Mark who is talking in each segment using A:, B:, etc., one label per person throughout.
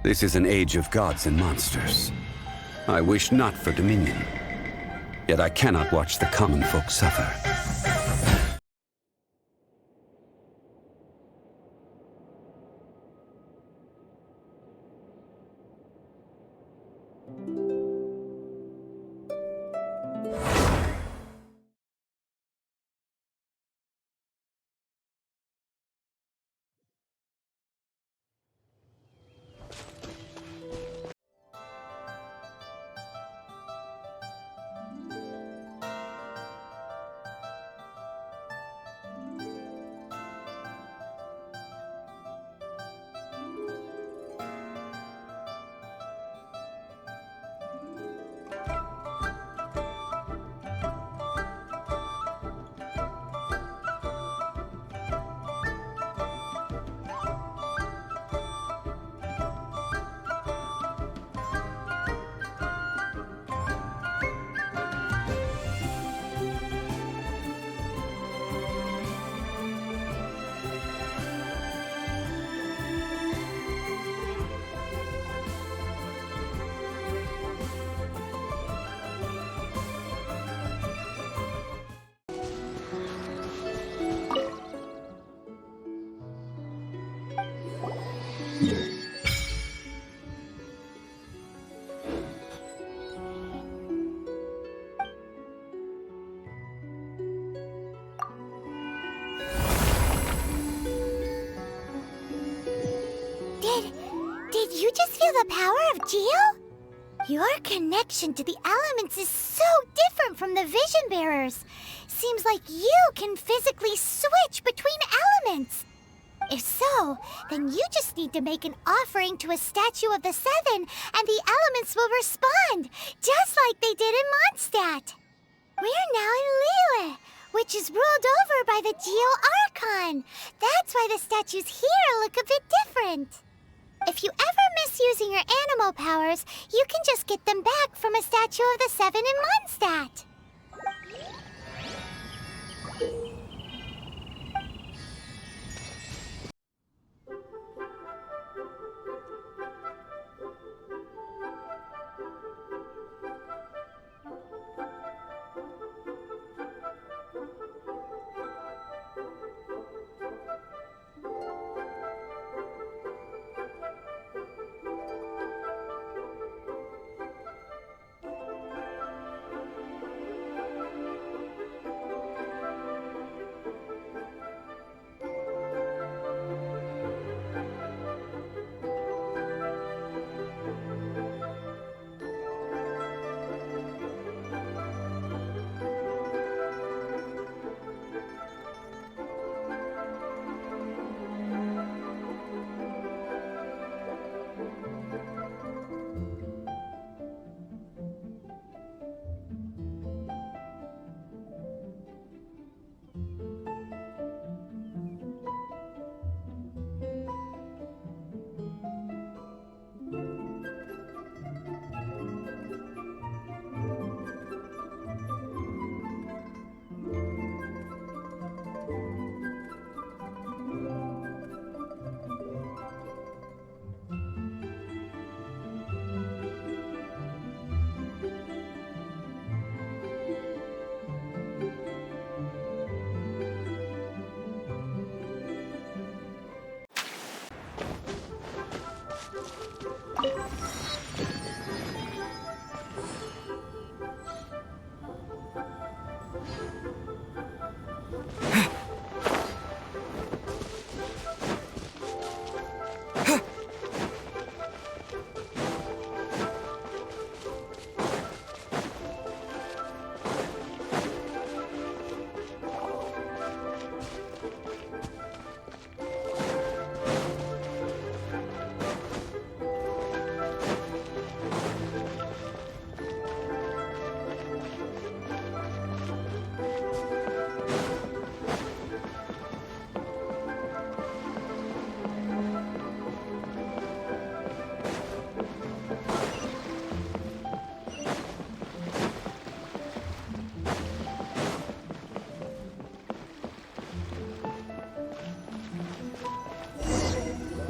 A: This is an age of gods and monsters. I wish not for dominion. Yet I cannot watch the common folk suffer.
B: Did you just feel the power of Geo? Your connection to the elements is so different from the Vision Bearers. Seems like you can physically switch between elements. If so, then you just need to make an offering to a statue of the Seven, and the elements will respond, just like they did in Mondstadt. We're now in Liyue, which is ruled over by the Geo Archon. That's why the statues here look a bit different. If you ever miss using your animal powers, you can just get them back from a statue of the Seven in Mondstadt.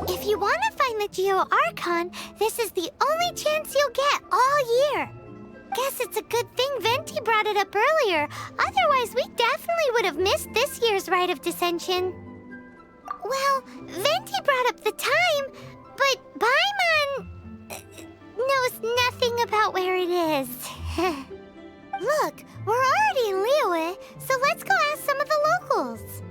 B: If you want to find the Geo Archon, this is the only chance you'll get all year. Guess it's a good thing Venti brought it up earlier. Otherwise, we definitely would have missed this year's Rite of Dissension. Well, Venti brought up the time, but Paimon knows nothing about where it is. Look, we're already in Liyue, so let's go ask some of the locals.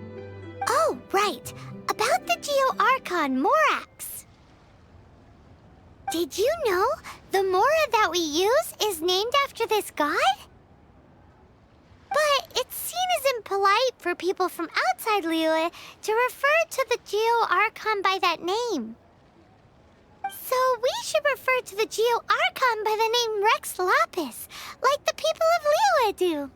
B: Oh, right. About the Geo Archon Morax. Did you know the Mora that we use is named after this god? But it's seen as impolite for people from outside Liyue to refer to the Geo Archon by that name. So we should refer to the Geo Archon by the name Rex Lapis, like the people of Liyue do.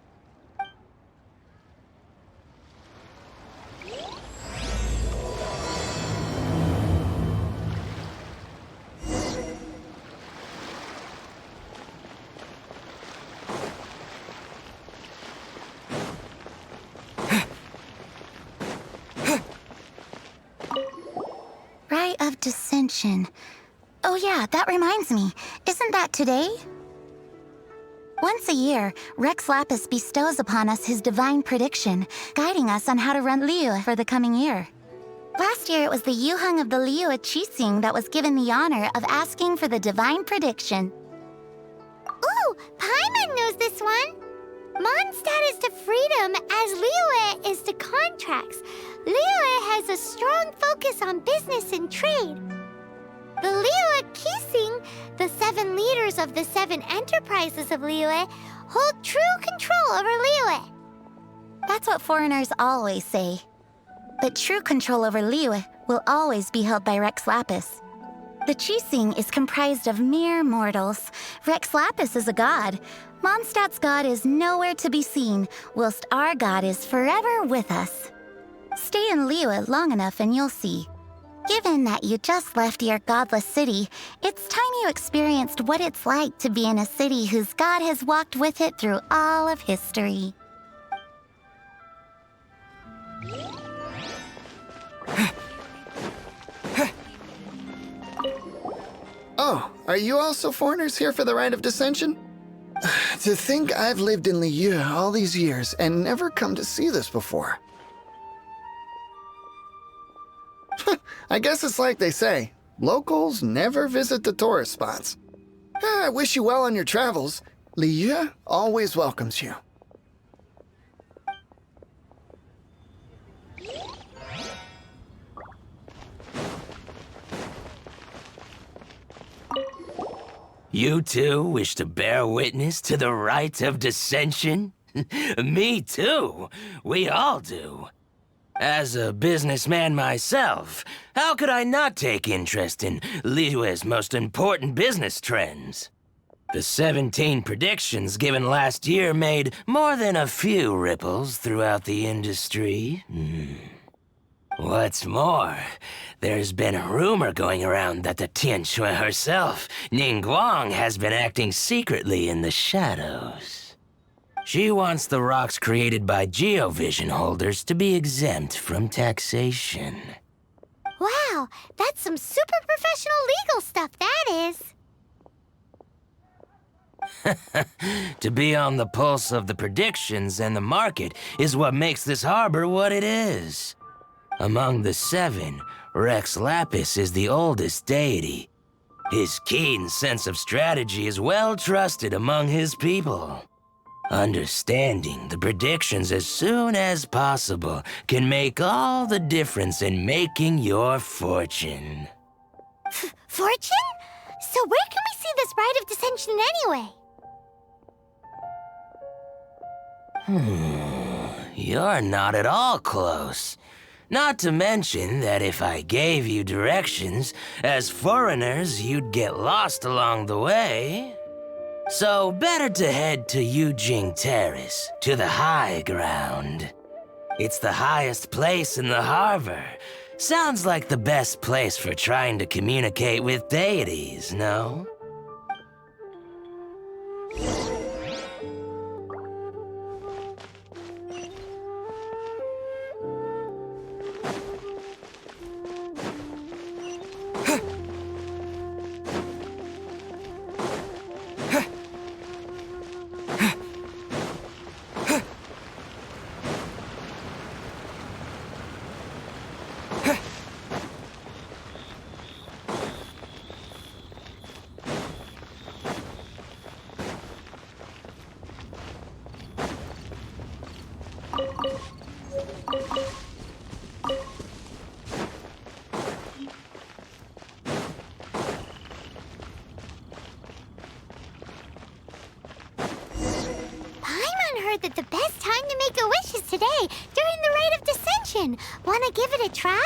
C: Rite of Dissension. Oh yeah, that reminds me. Isn't that today? Once a year, Rex Lapis bestows upon us his divine prediction, guiding us on how to run Liyue for the coming year. Last year, it was the Yuheng of the Liyue Qixing that was given the honor of asking for the divine prediction.
B: Ooh, Paimon knows this one. Mondstadt is to freedom as Liyue is to contracts. Liyue has a strong focus on business and trade. The Liyue Qixing, the 7 leaders of the 7 enterprises of Liyue, hold true control over Liyue.
C: That's what foreigners always say. But true control over Liyue will always be held by Rex Lapis. The Qixing is comprised of mere mortals. Rex Lapis is a god. Mondstadt's god is nowhere to be seen, whilst our god is forever with us. Stay in Liyue long enough and you'll see. Given that you just left your godless city, it's time you experienced what it's like to be in a city whose god has walked with it through all of history.
D: Oh, are you also foreigners here for the Rite of Dissension? To think I've lived in Liyue all these years and never come to see this before. I guess it's like they say, locals never visit the tourist spots. I wish you well on your travels. Liyue always welcomes you.
E: You too wish to bear witness to the Rite of Dissension? Me too. We all do. As a businessman myself, how could I not take interest in Liyue's most important business trends? The 17 predictions given last year made more than a few ripples throughout the industry. What's more, there's been a rumor going around that the Tianxue herself, Ningguang, has been acting secretly in the shadows. She wants the rocks created by Geovision holders to be exempt from taxation.
B: Wow, that's some super professional legal stuff, that is.
E: To be on the pulse of the predictions and the market is what makes this harbor what it is. Among the 7, Rex Lapis is the oldest deity. His keen sense of strategy is well trusted among his people. Understanding the predictions as soon as possible can make all the difference in making your fortune.
B: Fortune? So where can we see this Rite of Dissension anyway?
E: You're not at all close. Not to mention that if I gave you directions, as foreigners, you'd get lost along the way. So better to head to Yujing Terrace, to the high ground. It's the highest place in the harbor. Sounds like the best place for trying to communicate with deities, no?
B: try?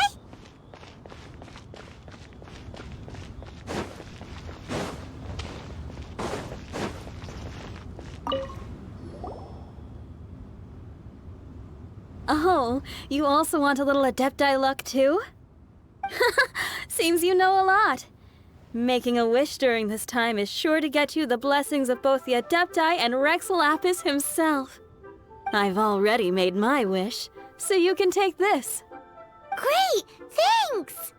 F: Oh, you also want a little Adepti luck too? Seems you know a lot. Making a wish during this time is sure to get you the blessings of both the Adepti and Rex Lapis himself. I've already made my wish, so you can take this.
B: Great! Thanks!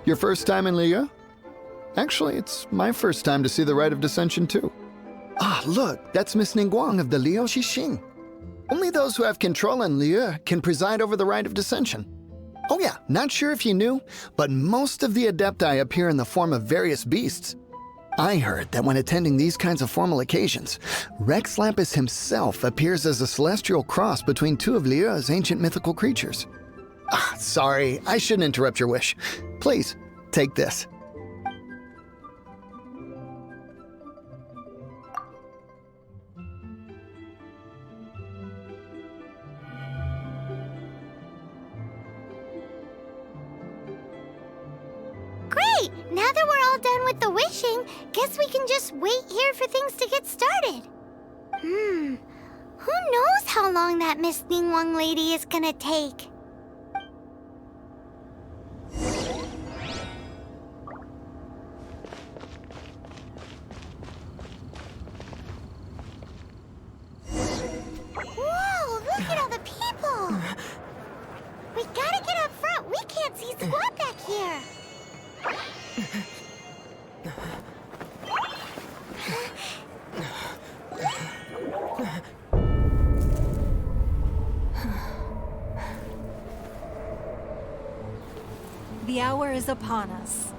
D: Your first time in Liyue? Actually, it's my first time to see the Rite of Dissension, too. Ah, look, that's Miss Ningguang of the Liu Xixing. Only those who have control in Liyue can preside over the Rite of Dissension. Oh yeah, not sure if you knew, but most of the Adepti appear in the form of various beasts. I heard that when attending these kinds of formal occasions, Rex Lapis himself appears as a celestial cross between two of Liyue's ancient mythical creatures. Ah, sorry, I shouldn't interrupt your wish. Please, take this.
B: Great! Now that we're all done with the wishing, guess we can just wait here for things to get started. Who knows how long that Miss Ningguang lady is gonna take? Whoa, look at all the people! We gotta get up front. We can't see squat back here.
G: The hour is upon us.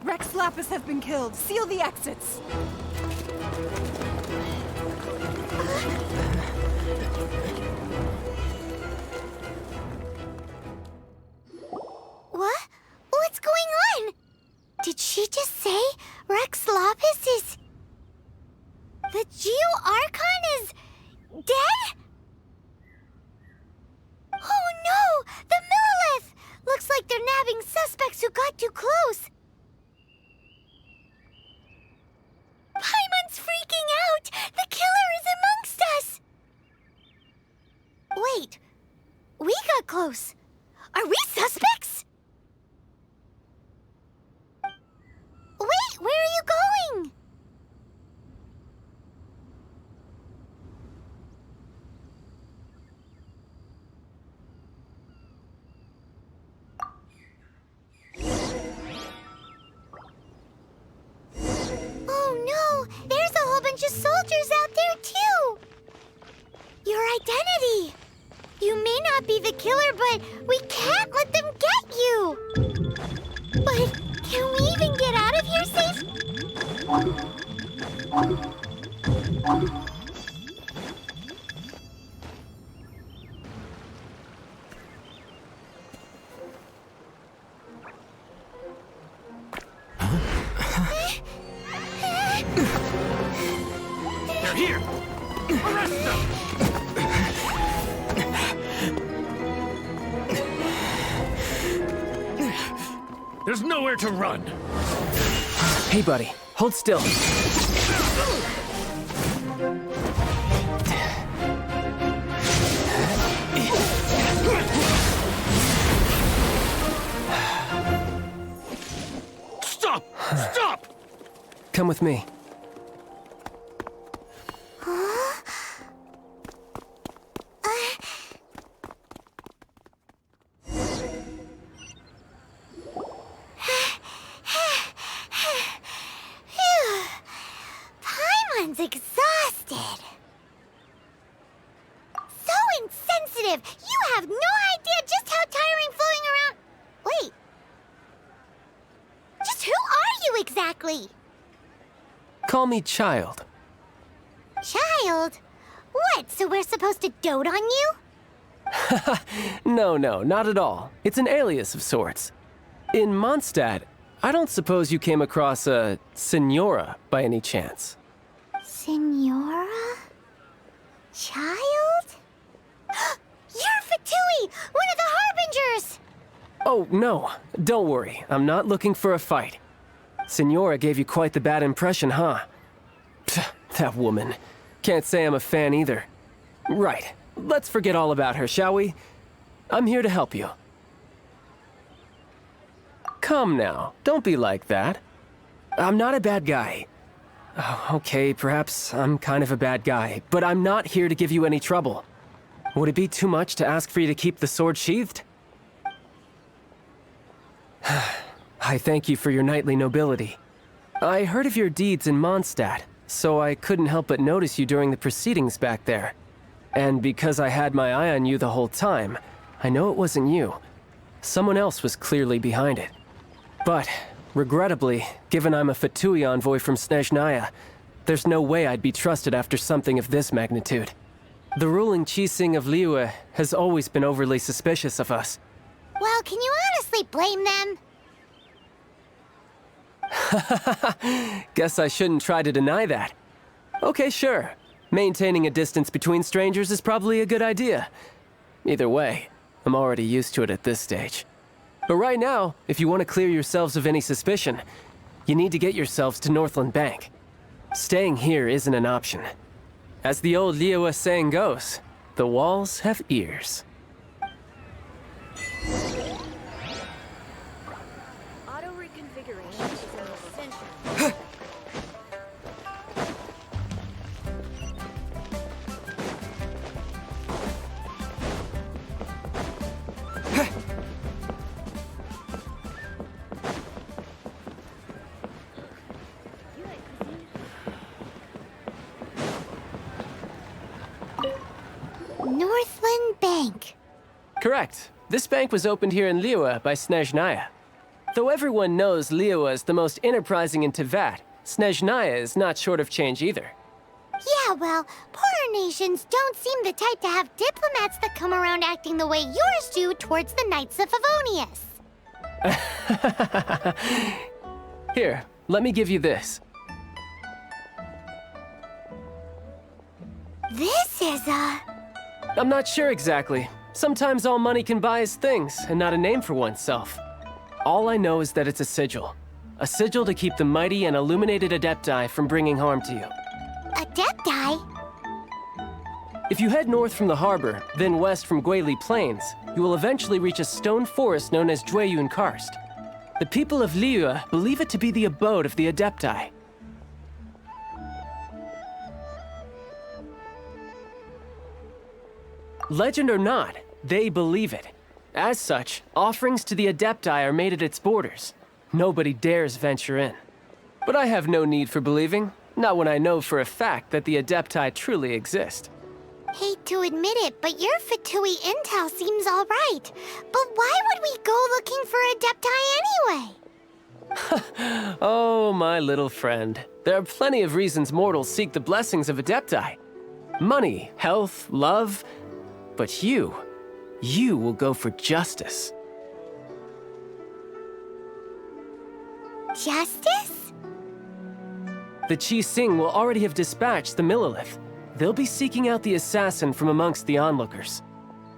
G: Rex Lapis has been killed. Seal the exits.
B: What? What's going on? Did she just say Rex Lapis is... The Geo-Archon is... dead? Oh no! The Millilith! Looks like they're nabbing suspects who got too close. Paimon's freaking out! The killer is amongst us! Wait. We got close. Are we suspects? Wait, where are you going? Oh no! There's a whole bunch of soldiers out there too! Your identity! You may not be the killer, but we can't let them get you! But can we even get out of here safe?
E: They're here! Arrest them! There's nowhere to run!
H: Hey, buddy. Hold still.
E: Stop! Stop!
H: Come with me.
B: Paimon's exhausted. So insensitive! You have no idea just how tiring floating around... Wait. Just who are you exactly?
H: Call me Child.
B: Child? What, so we're supposed to dote on you?
H: No, not at all. It's an alias of sorts. In Mondstadt, I don't suppose you came across a Senora by any chance.
B: Senora? Child? You're Fatui, one of the Harbingers!
H: Oh, no. Don't worry. I'm not looking for a fight. Senora gave you quite the bad impression, huh? Pfft, that woman. Can't say I'm a fan either. Right. Let's forget all about her, shall we? I'm here to help you. Come now. Don't be like that. I'm not a bad guy. Oh, okay, perhaps I'm kind of a bad guy, but I'm not here to give you any trouble. Would it be too much to ask for you to keep the sword sheathed? I thank you for your knightly nobility. I heard of your deeds in Mondstadt, so I couldn't help but notice you during the proceedings back there. And because I had my eye on you the whole time, I know it wasn't you. Someone else was clearly behind it. But, regrettably, given I'm a Fatui envoy from Snezhnaya, there's no way I'd be trusted after something of this magnitude. The ruling Qixing of Liyue has always been overly suspicious of us.
B: Well, can you honestly blame them?
H: Guess I shouldn't try to deny that. Okay, sure. Maintaining a distance between strangers is probably a good idea. Either way, I'm already used to it at this stage. But right now, if you want to clear yourselves of any suspicion, you need to get yourselves to Northland Bank. Staying here isn't an option. As the old Liyue saying goes, the walls have ears.
G: Auto-reconfiguration is an essential.
B: Northland Bank.
H: Correct. This bank was opened here in Liyue by Snezhnaya. Though everyone knows Liyue is the most enterprising in Teyvat, Snezhnaya is not short of change either.
B: Yeah, well, poorer nations don't seem the type to have diplomats that come around acting the way yours do towards the Knights of Favonius.
H: Here, let me give you this.
B: This is a...
H: I'm not sure exactly. Sometimes all money can buy is things, and not a name for oneself. All I know is that it's a sigil. A sigil to keep the mighty and illuminated Adepti from bringing harm to you.
B: Adepti?
H: If you head north from the harbor, then west from Guili Plains, you will eventually reach a stone forest known as Jueyun Karst. The people of Liyue believe it to be the abode of the Adepti. Legend or not, they believe it. As such, offerings to the Adepti are made at its borders. Nobody dares venture in. But I have no need for believing, not when I know for a fact that the Adepti truly exist.
B: Hate to admit it, but your Fatui intel seems all right. But why would we go looking for Adepti anyway?
H: Oh, my little friend. There are plenty of reasons mortals seek the blessings of Adepti. Money, health, love. But you will go for justice.
B: Justice?
H: The Qi Xing will already have dispatched the Millilith. They'll be seeking out the assassin from amongst the onlookers.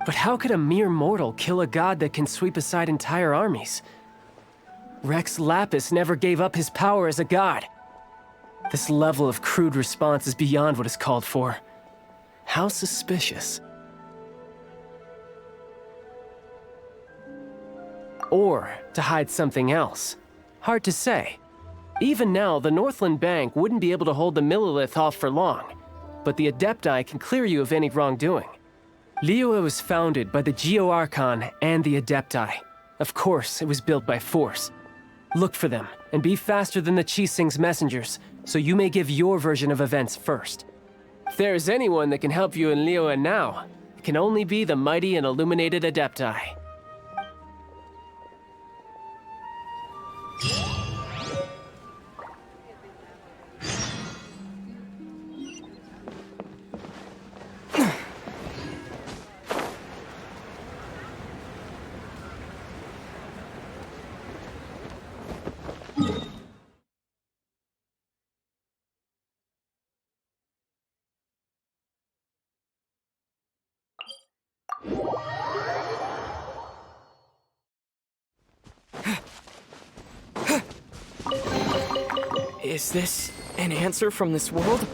H: But how could a mere mortal kill a god that can sweep aside entire armies? Rex Lapis never gave up his power as a god. This level of crude response is beyond what is called for. How suspicious. Or to hide something else. Hard to say. Even now, the Northland Bank wouldn't be able to hold the Millilith off for long, but the Adepti can clear you of any wrongdoing. Liyue was founded by the Geo-Archon and the Adepti. Of course, it was built by force. Look for them, and be faster than the Qi Xing's messengers, so you may give your version of events first. If there is anyone that can help you in Liyue now, it can only be the mighty and illuminated Adepti.
I: Is this an answer from this world?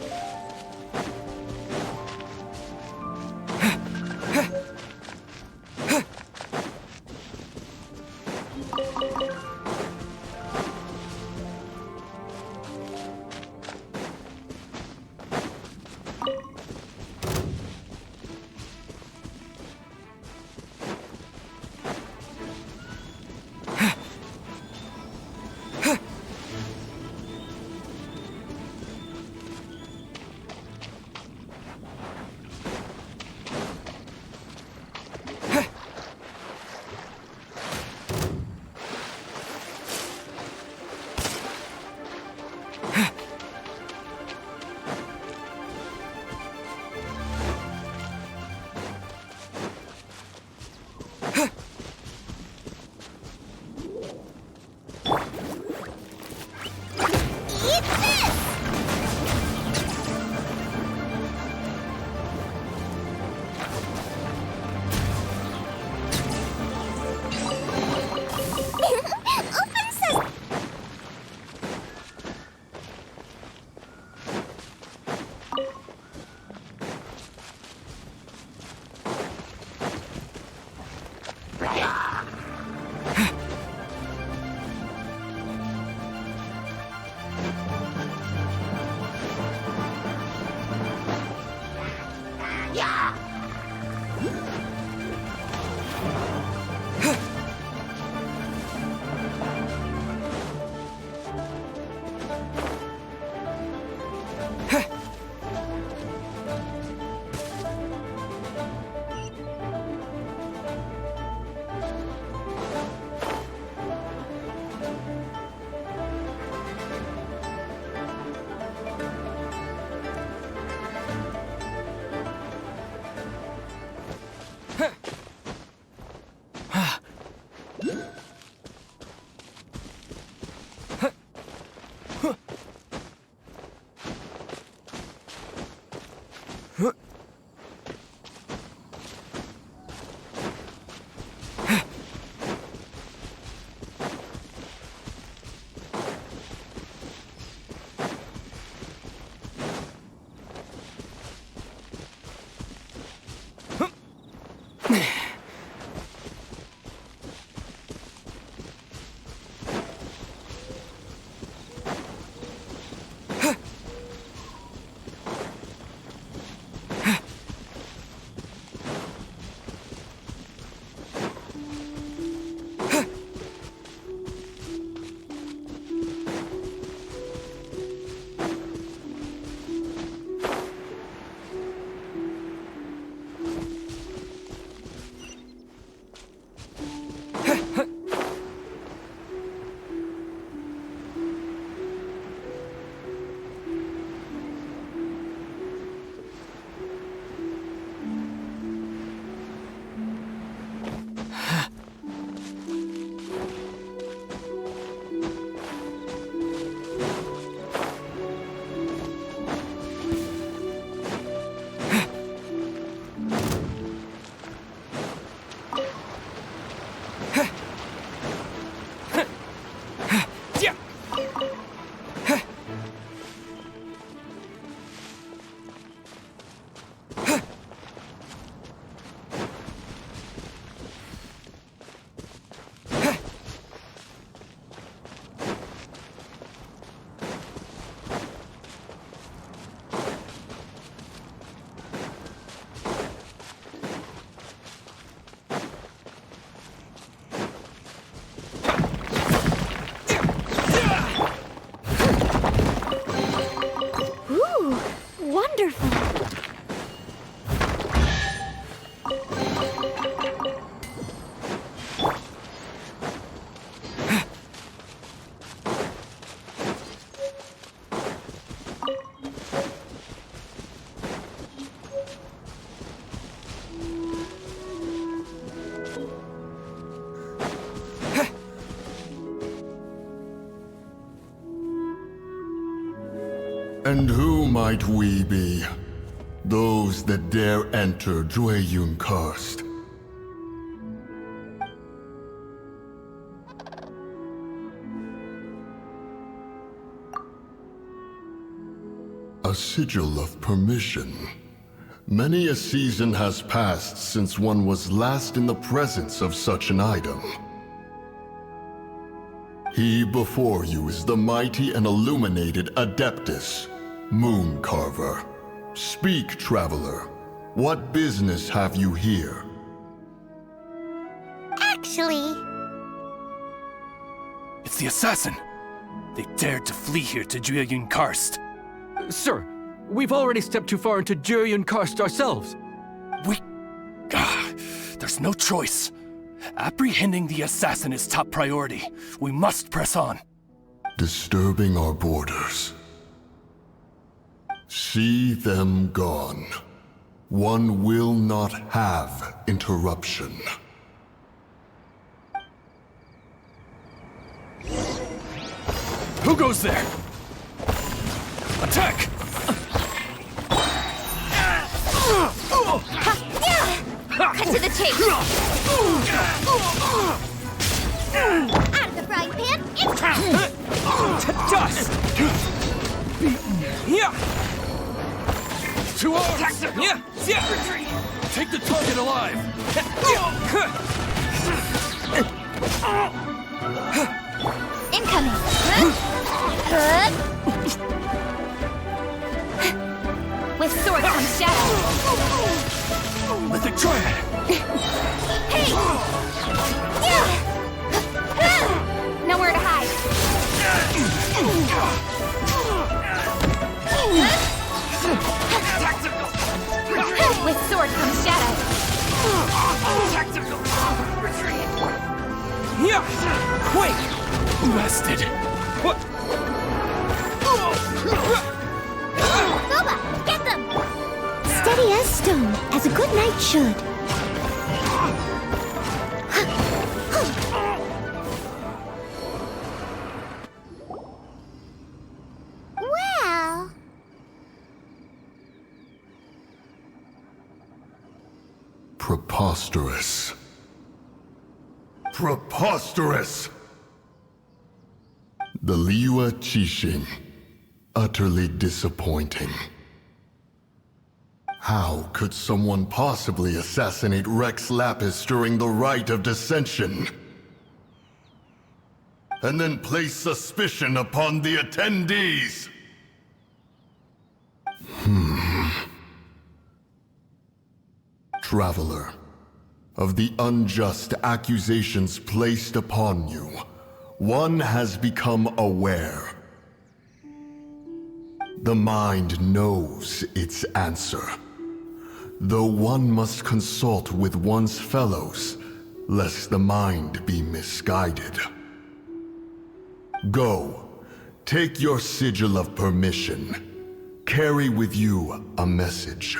J: And who might we be? Those that dare enter Jueyun Karst. A sigil of permission. Many a season has passed since one was last in the presence of such an item. He before you is the mighty and illuminated Adeptus, Moon Carver. Speak, traveler. What business have you here?
B: Actually...
K: It's the assassin! They dared to flee here to Jueyun Karst.
L: Sir, we've already stepped too far into Jueyun Karst ourselves.
K: There's no choice. Apprehending the assassin is top priority. We must press on.
J: Disturbing our borders. See them gone. One will not have interruption.
K: Who goes there? Attack!
B: Cut to the chase! Out of the frying pan,
L: To dust! Yeah!
K: Two arms!
L: Yeah!
K: Retreat! Take the target alive!
B: incoming! With sword comes shadow!
K: Mythic Triad!
B: Hey! Nowhere to hide! With sword comes shadow!
K: Tactical! Retreat!
L: Yeah! Quake!
K: Blasted!
L: What?
B: Boba, get them! Steady as stone, as a good knight should. Well...
J: Preposterous. Preposterous! The Liyue Qixing. Utterly disappointing. How could someone possibly assassinate Rex Lapis during the rite of dissension? And then place suspicion upon the attendees? Traveler, of the unjust accusations placed upon you, one has become aware. The mind knows its answer, though one must consult with one's fellows, lest the mind be misguided. Go, take your sigil of permission. Carry with you a message.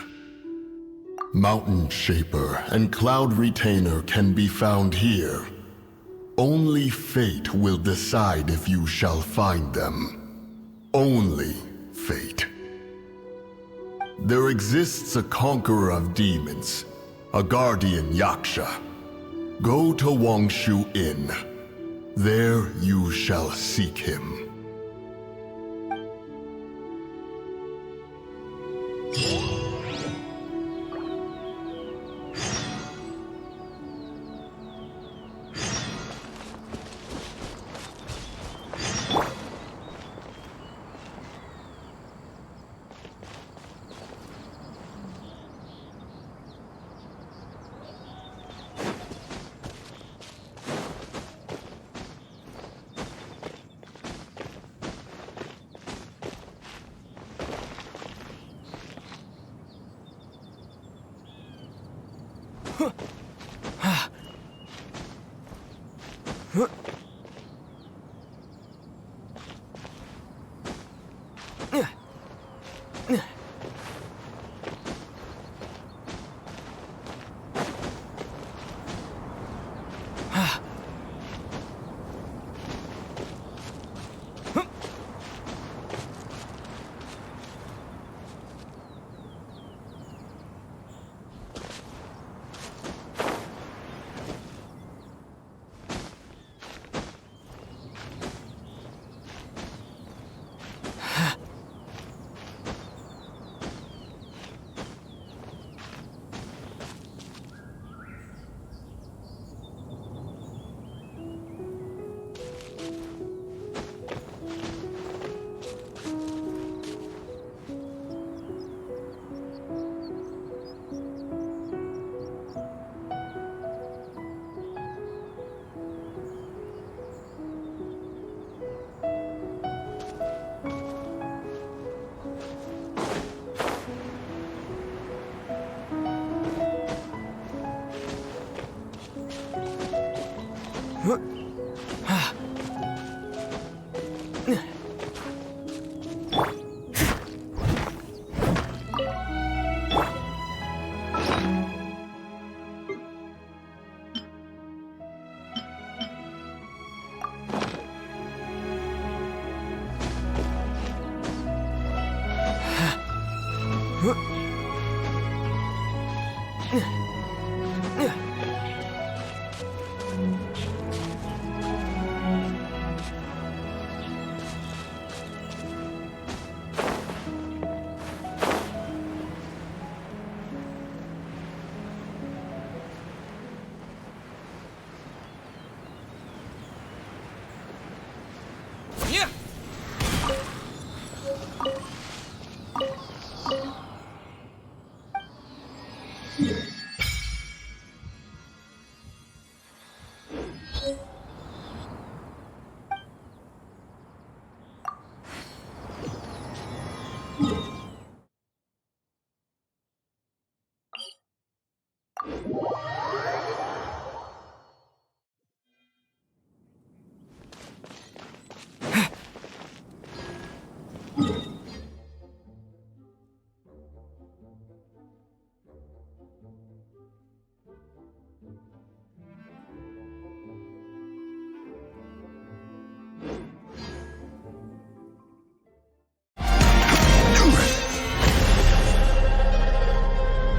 J: Mountain Shaper and Cloud Retainer can be found here. Only fate will decide if you shall find them. Only fate. There exists a conqueror of demons, a guardian Yaksha. Go to Wangshu Inn. There you shall seek him.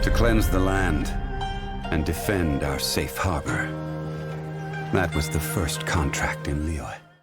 A: To cleanse the land and defend our safe harbor. That was the first contract in Liyue.